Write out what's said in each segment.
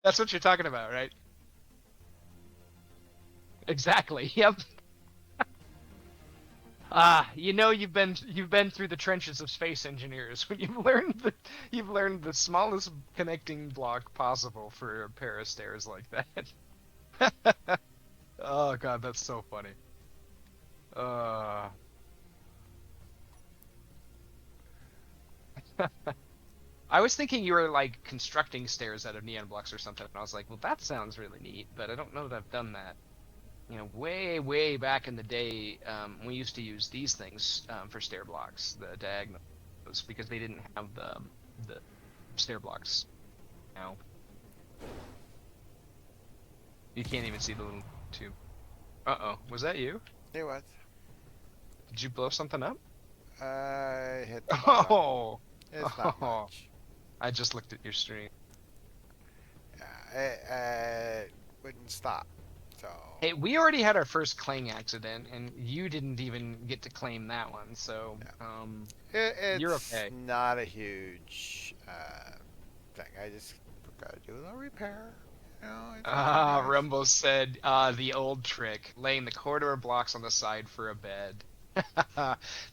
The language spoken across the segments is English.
That's what you're talking about, right? Exactly. Yep. Ah, you know you've been through the trenches of space engineers when you've learned the smallest connecting block possible for a pair of stairs like that. Oh God, that's so funny. Uh, I was thinking you were like constructing stairs out of neon blocks or something, and I was like, well, that sounds really neat, but I don't know that I've done that. You know, way back in the day, we used to use these things for stair blocks, the diagonals, because they didn't have the stair blocks. Now you can't even see the little tube. Uh-oh, was that you? It was. Did you blow something up? I hit the bottom. Oh, It's not oh, much. I just looked at your stream. Yeah, it wouldn't stop. So, Hey, we already had our first Clang accident, and you didn't even get to claim that one, so yeah. you're It's okay. not a huge thing. I just got to do a little repair. You know, it's nothing, Ah, guys. Rumble said, the old trick, laying the corridor blocks on the side for a bed.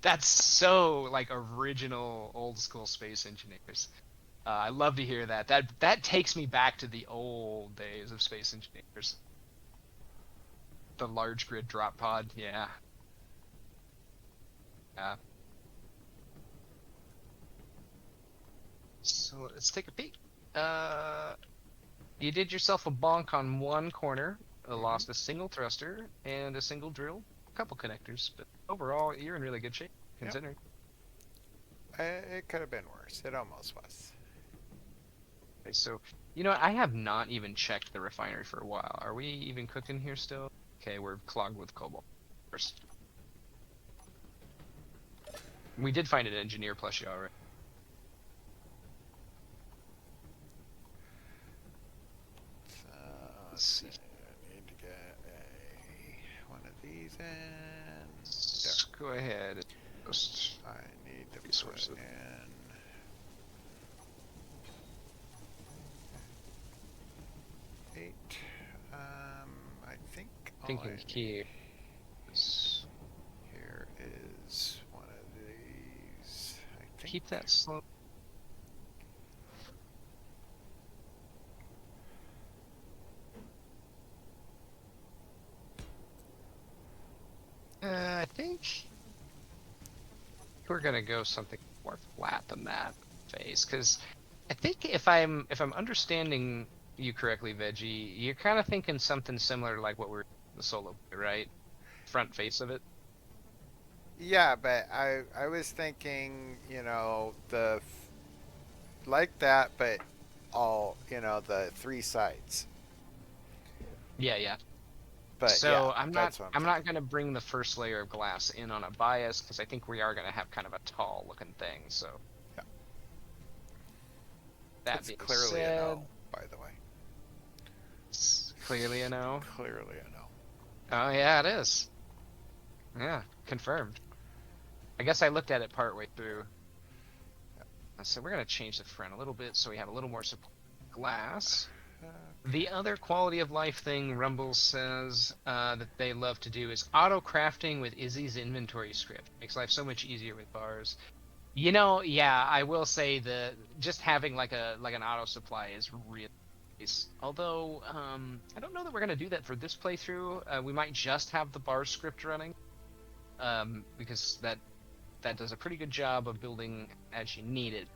That's so like original old school space engineers. I love to hear that. That takes me back to the old days of space engineers. The large grid drop pod. Yeah. Yeah. So let's take a peek. Uh, you did yourself a bonk on one corner, Mm-hmm. lost a single thruster and a single drill, a couple connectors, but overall you're in really good shape Yep. considering. It could have been worse. It almost was. Okay, so I have not even checked the refinery for a while. Are we even cooking here still? Okay, we're clogged with cobalt. Of course. We did find an engineer plushie already. So, Let's let's see. see. I need to get one of these in. There. Let's go ahead and post I need to put resources. in 8. I think all I Thinking need here is here is one of these. I think. keep that slow. I think we're gonna go something more flat than that phase, because I think if I'm understanding you correctly, Veggie, you're kind of thinking something similar to like what we're the solo play, right? Front face of it. Yeah, but I was thinking, like that, but all, the 3 sides. Yeah, yeah. But yeah, So I'm not that's what I'm I'm not thinking. gonna bring the first layer of glass in on a bias because I think we are gonna have kind of a tall looking thing. So Yeah. that It's being clearly a said, no, by the way. it's clearly a no. Clearly a no. Oh yeah, it is. Yeah, confirmed. I guess I looked at it part way through. So we're gonna change the front a little bit so we have a little more support glass. The Okay. other quality of life thing Rumble says that they love to do is auto crafting with Izzy's inventory script. Makes life so much easier with bars. Yeah, I will say the just having like an auto supply is really nice. Although I don't know that we're gonna do that for this playthrough. We might just have the bar script running because that does a pretty good job of building as you need it.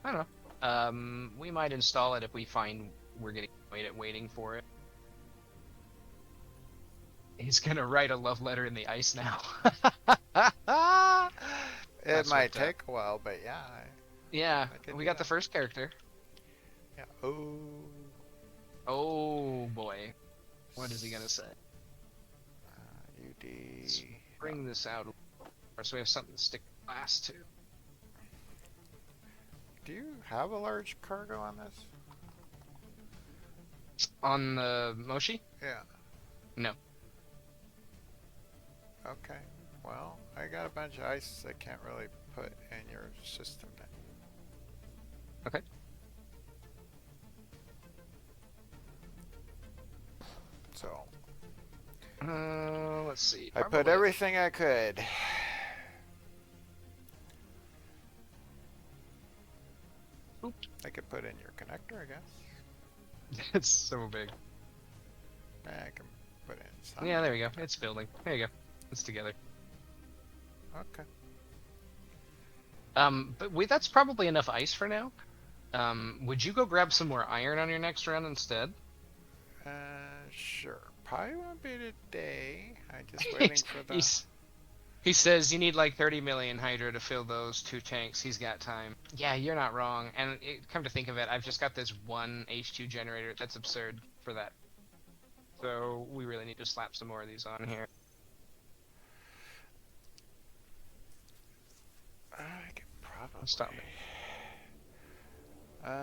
I don't know. We might install it if we find we're getting annoyed at waiting for it. He's gonna write a love letter in the ice now. It That's might what. take a while, but yeah, Yeah, I could we do got the that. first character. Yeah. Oh. Oh boy, what is he gonna say? Let's UD. No. bring this out so we have something to stick glass to. Do you have a large cargo on this? On the Moshi? Yeah. No. Okay. Well, I got a bunch of ice I can't really put in your system then. Okay. Let's see. I put Probably. everything I could. Oop, I could put in your connector, I guess. it's so big. I can put in some. Yeah, there we go. It's building. There you go. It's together. Okay. But that's probably enough ice for now. Would you go grab some more iron on your next round instead? Sure. Probably won't be today. I'm just waiting He's, for the. he's He says you need like 30 million Hydra to fill those 2 tanks. He's got time. Yeah, you're not wrong. And come to think of it, I've just got this one H2 generator. That's absurd for that. So we really need to slap some more of these on here. I could Stop probably. it.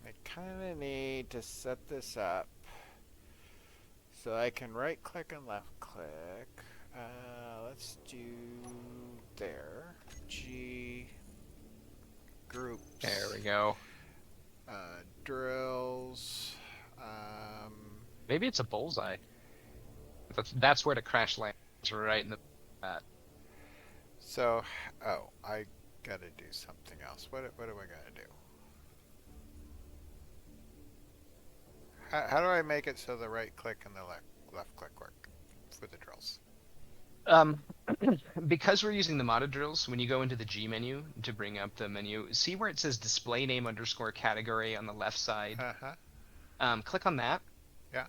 I kind of need to set this up so I can right click and left click. Let's do there. G groups. There we go. Drills. Maybe it's a bullseye. That's where the crash lands, right in the bat. So, oh, I gotta do something else. What do I gotta do? How do I make it so the right click and the left click work for the drills? Um, because we're using the modded drills, when you go into the G menu to bring up the menu, see where it says display name underscore category on the left side. Uh-huh. Click on that. Yeah.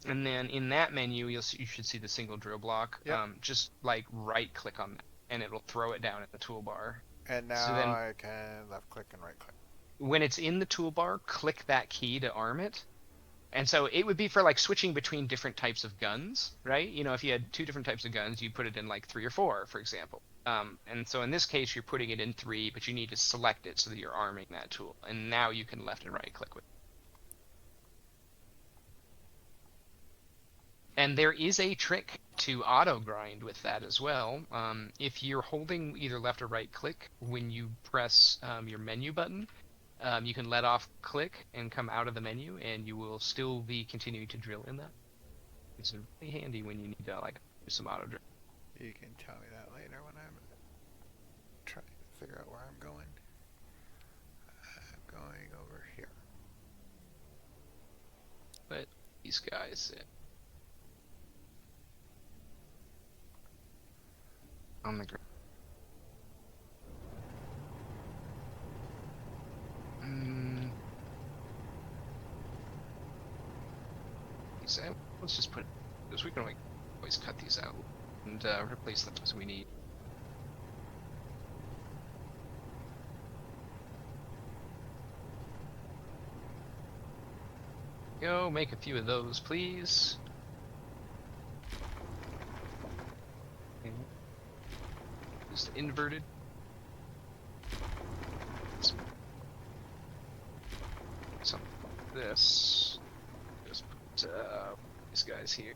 And then in that menu, you should see the single drill block. Yep. Just like right click on that, and it'll throw it down in the toolbar. And now So then, I can left click and right click. when it's in the toolbar, click that key to arm it. And so it would be for like switching between different types of guns, right? You know, if you had 2 different types of guns, you put it in like 3 or 4, for example. And so in this case, you're putting it in 3, but you need to select it so that you're arming that tool. And now you can left and right click with it. And there is a trick to auto grind with that as well. If you're holding either left or right click when you press your menu button, you can let off click and come out of the menu, and you will still be continuing to drill in that. It's really handy when you need to like do some auto drill. You can tell me that later when I'm trying to figure out where I'm going. I'm going over here. But these guys on the ground. Let's just put this. We can always cut these out and replace them as we need. Go make a few of those, please. Just inverted. Some of this. Just put these guys here.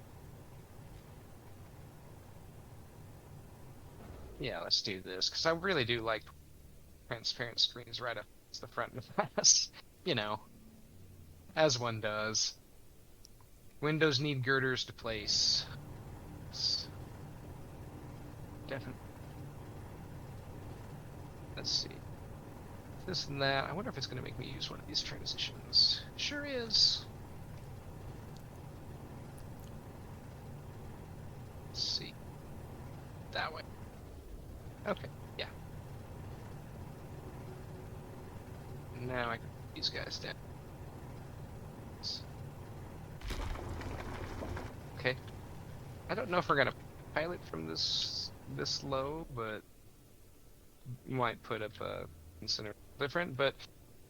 Yeah, let's do this because I really do like transparent screens right up to the front of the glass. You know, as one does. Windows need girders to place. Definitely. Let's see. This and that. I wonder if it's going to make me use one of these transitions. Sure is. Let's see. That way. Okay, yeah. Now I can put these guys down. Okay. I don't know if we're gonna pilot from this low, but you might put up a center different. But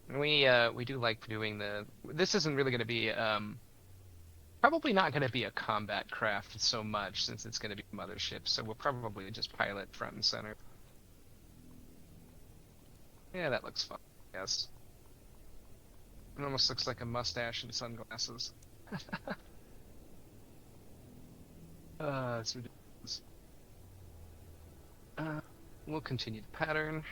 we do like doing the. This isn't really gonna be probably not gonna be a combat craft so much since it's gonna be a mothership. So we'll probably just pilot front and center. Yeah, that looks fun. Yes. It almost looks like a mustache and sunglasses. It's ridiculous. We'll continue the pattern.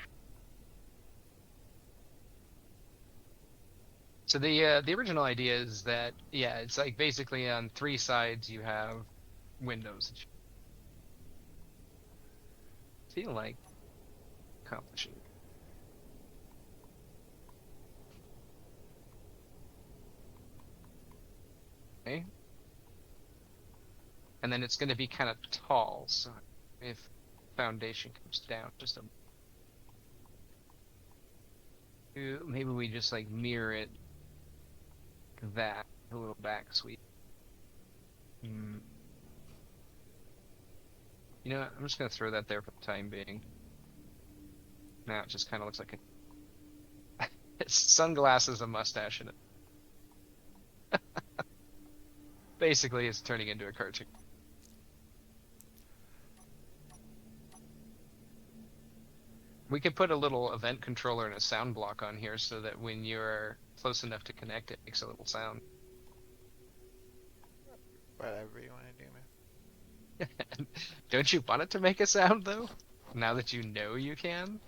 So the original idea is that, yeah, it's like basically on 3 sides you have windows. Feel like accomplishing. Okay. And then it's going to be kind of tall, so if foundation comes down just a maybe we just like mirror it that a little back sweep. You know what? I'm just gonna throw that there for the time being. Now it just kind of looks like it's sunglasses, a mustache, and it. Basically it's turning into a cartoon. We could put a little event controller and a sound block on here so that when you're close enough to connect, it makes a little sound. Whatever you want to do, man. Don't you want it to make a sound though? Now that you know you can?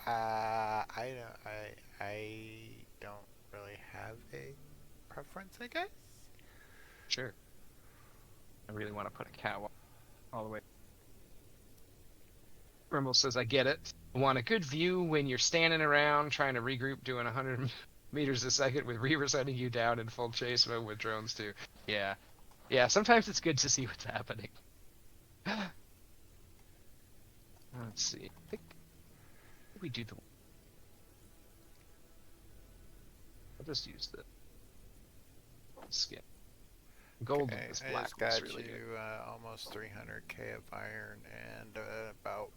I don't really have a preference, I guess. Sure. I really want to put a cow all the way. Rumble says, I get it. I want a good view when you're standing around trying to regroup doing 100 meters a second with reavers hunting you down in full chase mode with drones too. Yeah. Yeah, sometimes it's good to see what's happening. Let's see. I think we do the... I'll just use the skin. Gold Okay, is I black. just got Really you good. almost 300k of iron and about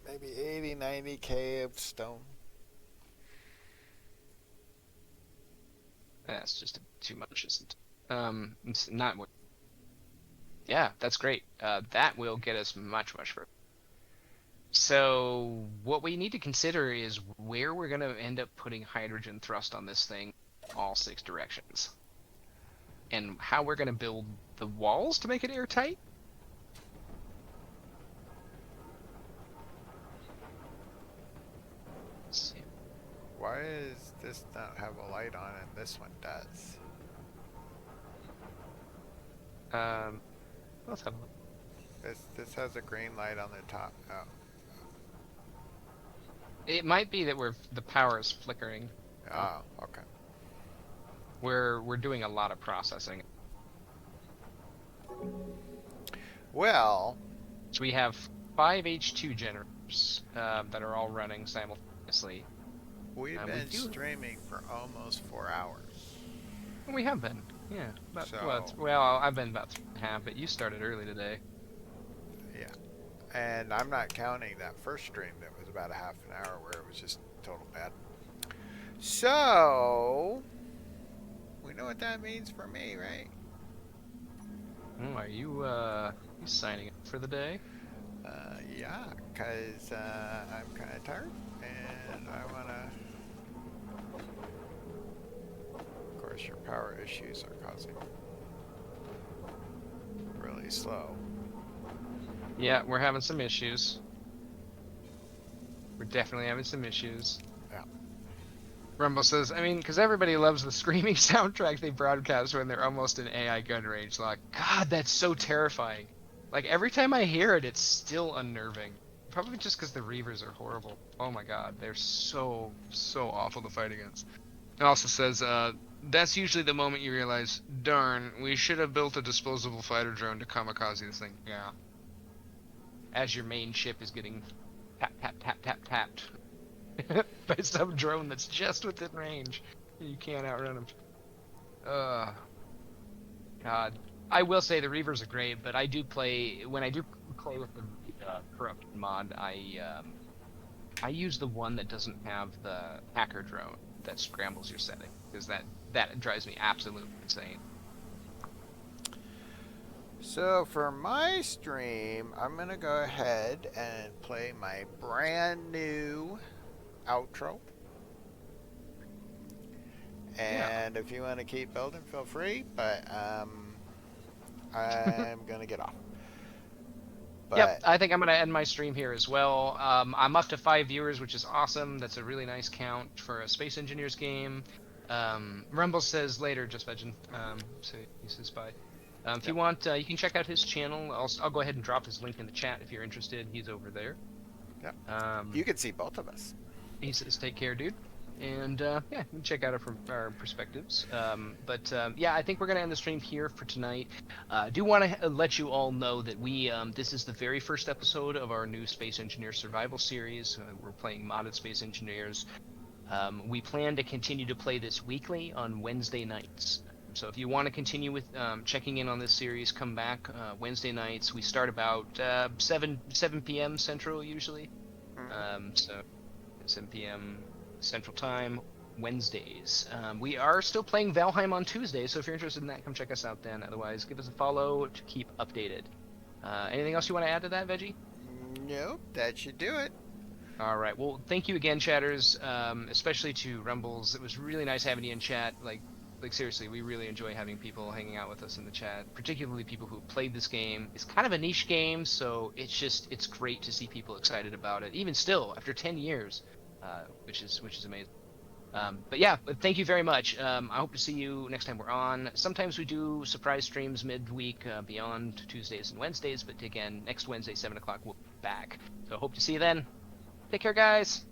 maybe 80, 90k of stone. That's just too much, isn't it? It's not what... Yeah, that's great. That will get us much, much further. So what we need to consider is where we're going to end up putting hydrogen thrust on this thing, all 6 directions. And how we're going to build the walls to make it airtight. Let's see. Why does this not have a light on and this one does? Let's have a look. This has a green light on the top. Oh. It might be that the power is flickering. Oh, okay. We're doing a lot of processing. Well, So we have 5 H2 generators that are all running simultaneously. we've been streaming for almost 4 hours. We have been, yeah. Well, I've been about 3.5, but you started early today. Yeah. And I'm not counting that first stream that was about a half an hour where it was just total bad. So, we know what that means for me, right? Are you signing up for the day? Yeah, because I'm kind of tired and I want to... Of course, your power issues are causing really slow. Yeah, we're having some issues. We're definitely having some issues. Yeah. Rumble says, I mean, because everybody loves the screaming soundtrack they broadcast when they're almost in AI gun range. Like, God, that's so terrifying. Like, every time I hear it, it's still unnerving. Probably just because the Reavers are horrible. Oh my God, they're so, so awful to fight against. It also says, that's usually the moment you realize, darn, we should have built a disposable fighter drone to kamikaze this thing. Yeah. As your main ship is getting tapped by some drone that's just within range. You can't outrun them. God. I will say the Reavers are great, but I do play, when I do play with the corrupted mod, I use the one that doesn't have the hacker drone that scrambles your setting, because that drives me absolutely insane. So for my stream, I'm going to go ahead and play my brand new outro. And if you want to keep building, feel free, but I'm going to get off. But yep, I think I'm going to end my stream here as well. I'm up to 5 viewers, which is awesome. That's a really nice count for a Space Engineers game. Rumble says later, JstVegn. So he says bye. If you Yep. want, you can check out his channel. I'll go ahead and drop his link in the chat if you're interested. He's over there. Yep. You Um, can see both of us. he says, "Take care, dude." And yeah, you can check out our perspectives. Yeah, I think we're gonna end the stream here for tonight. Do want to let you all know that this is the very first episode of our new Space Engineer Survival series. We're playing modded Space Engineers. We plan to continue to play this weekly on Wednesday nights. So if you want to continue with checking in on this series, come back Wednesday nights. We start about 7 p.m. Central usually. Hmm. 7 p.m. Central Time Wednesdays. We are still playing Valheim on Tuesday, so if you're interested in that, come check us out then. Otherwise, give us a follow to keep updated. Anything else you want to add to that, Veggie? Nope, that should do it. All right. Well, thank you again, chatters. Especially to Rumbles. It was really nice having you in chat. Like seriously, we really enjoy having people hanging out with us in the chat, particularly people who played this game. It's kind of a niche game, so it's great to see people excited about it, even still after 10 years, which is amazing. But thank you very much. I hope to see you next time we're on. Sometimes we do surprise streams midweek beyond Tuesdays and Wednesdays, but again, next Wednesday, 7 o'clock, we'll be back. So I hope to see you then. Take care, guys.